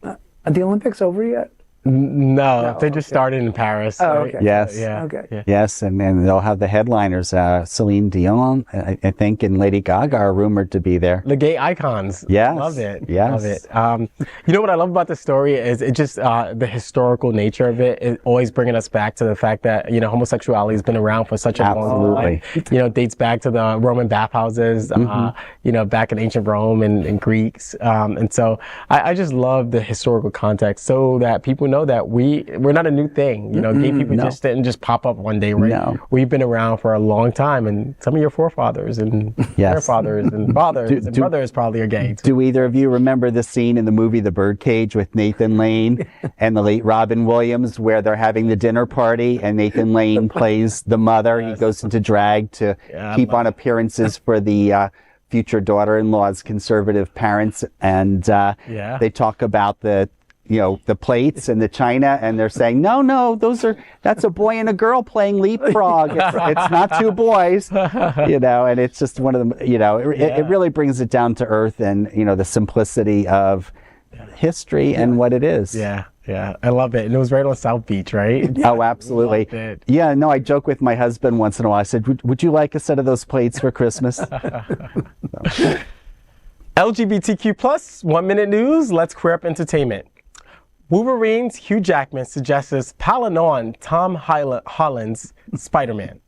Are the Olympics over yet? No, they just started in Paris. Oh, right? okay. Yes. Yeah. Okay. Yeah. Yes, and then they'll have the headliners. Celine Dion, I think, and Lady Gaga are rumored to be there. The gay icons. Yes. Love it. Yes. Love it. What I love about the story is it just the historical nature of it. It always bringing us back to the fact that homosexuality has been around for such a long time. Dates back to the Roman bathhouses. Back in ancient Rome and Greeks. And so I just love the historical context so that people know that we're not a new thing. Gay people just didn't just pop up one day, right? No. We've been around for a long time, and some of your forefathers and their fathers and fathers and brothers probably are gay too. Do either of you remember the scene in the movie The Birdcage with Nathan Lane and the late Robin Williams where they're having the dinner party and Nathan Lane plays the mother? He goes into drag to keep on appearances for the future daughter-in-law's conservative parents, and they talk about the plates and the china, and they're saying, no, that's a boy and a girl playing leapfrog. It's not two boys, and it's just one of them, it really brings it down to earth and, the simplicity of history and what it is. Yeah. Yeah, I love it. And it was right on South Beach, right? Oh, absolutely. Yeah, no, I joke with my husband once in a while. I said, would you like a set of those plates for Christmas? LGBTQ plus 1 minute news. Let's queer up entertainment. Wolverine's Hugh Jackman suggests piling on Tom Holland's Spider-Man.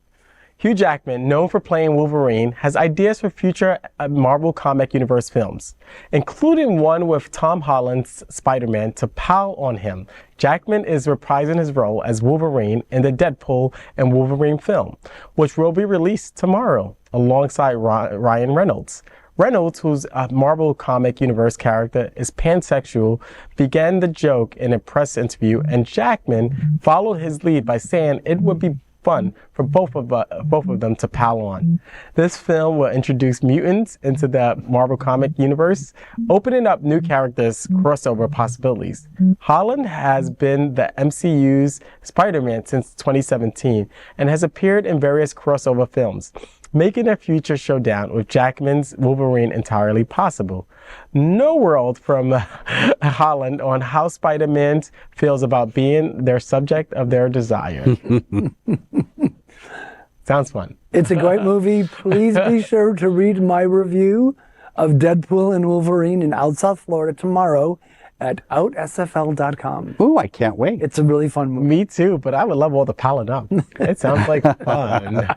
Hugh Jackman, known for playing Wolverine, has ideas for future Marvel Comic Universe films, including one with Tom Holland's Spider-Man to pile on him. Jackman is reprising his role as Wolverine in the Deadpool and Wolverine film, which will be released tomorrow alongside Ryan Reynolds. Reynolds, whose Marvel Comic Universe character is pansexual, began the joke in a press interview, and Jackman followed his lead by saying it would be fun for both of them to pal on. This film will introduce mutants into the Marvel Comic Universe, opening up new characters' crossover possibilities. Holland has been the MCU's Spider-Man since 2017 and has appeared in various crossover films. making a future showdown with Jackman's Wolverine entirely possible. No World from Holland on how Spider-Man feels about being their subject of their desire. Sounds fun. It's a great movie. Please be sure to read my review of Deadpool and Wolverine in Out South Florida tomorrow at outsfl.com. Ooh, I can't wait. It's a really fun movie. Me too, but I would love all the piling up. It sounds like fun.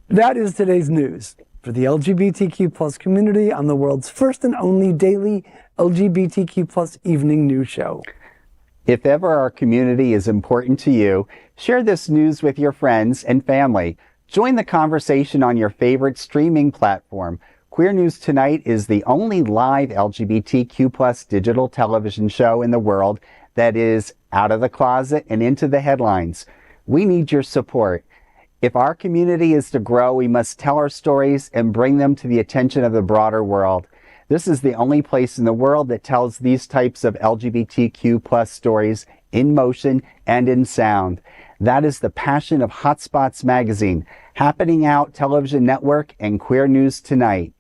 That is today's news for the LGBTQ plus community on the world's first and only daily LGBTQ plus evening news show. If ever our community is important to you, share this news with your friends and family. Join the conversation on your favorite streaming platform. Queer News Tonight is the only live LGBTQ plus digital television show in the world that is out of the closet and into the headlines. We need your support. If our community is to grow, we must tell our stories and bring them to the attention of the broader world. This is the only place in the world that tells these types of LGBTQ plus stories in motion and in sound. That is the passion of Hotspots Magazine, Happening Out Television Network, and Queer News Tonight.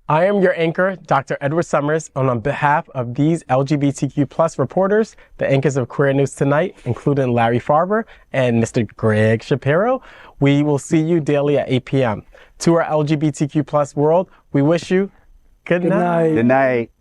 I am your anchor, Dr. Edward Summers, and on behalf of these LGBTQ plus reporters, the anchors of Queer News Tonight, including Larry Farver and Mr. Gregg Shapiro, we will see you daily at 8 p.m. To our LGBTQ plus world, we wish you good night. Good night.